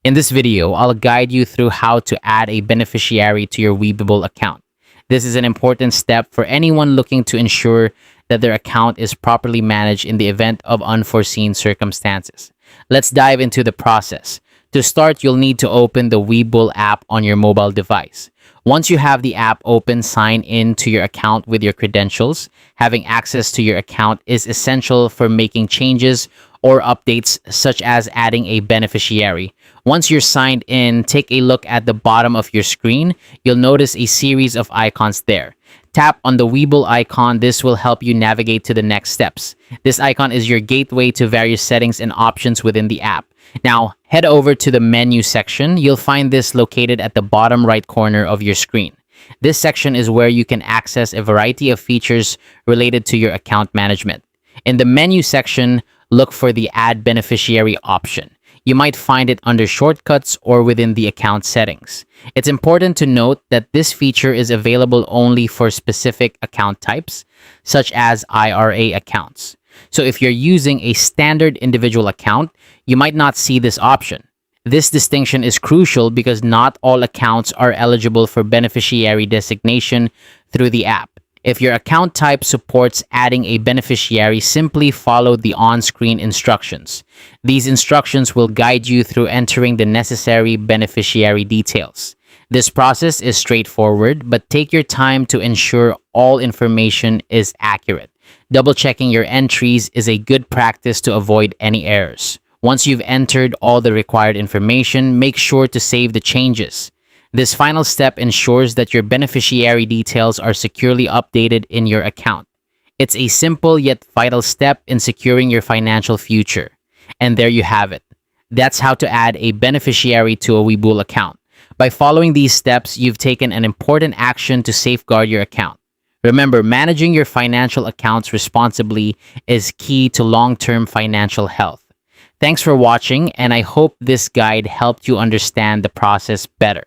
In this video, I'll guide you through how to add a beneficiary to your Webull account. This is an important step for anyone looking to ensure that their account is properly managed in the event of unforeseen circumstances. Let's dive into the process. To start, you'll need to open the Webull app on your mobile device. Once you have the app open, sign in to your account with your credentials. Having access to your account is essential for making changes or updates, such as adding a beneficiary. Once you're signed in, take a look at the bottom of your screen. You'll notice a series of icons there. Tap on the Webull icon. This will help you navigate to the next steps. This icon is your gateway to various settings and options within the app. Now, head over to the menu section. You'll find this located at the bottom right corner of your screen. This section is where you can access a variety of features related to your account management. In the menu section, look for the Add Beneficiary option. You might find it under Shortcuts or within the account settings. It's important to note that this feature is available only for specific account types, such as IRA accounts. So if you're using a standard individual account, you might not see this option. This distinction is crucial because not all accounts are eligible for beneficiary designation through the app. If your account type supports adding a beneficiary, simply follow the on-screen instructions. These instructions will guide you through entering the necessary beneficiary details. This process is straightforward, but take your time to ensure all information is accurate. Double-checking your entries is a good practice to avoid any errors. Once you've entered all the required information, make sure to save the changes. This final step ensures that your beneficiary details are securely updated in your account. It's a simple yet vital step in securing your financial future. And there you have it. That's how to add a beneficiary to a Webull account. By following these steps, you've taken an important action to safeguard your account. Remember, managing your financial accounts responsibly is key to long-term financial health. Thanks for watching, and I hope this guide helped you understand the process better.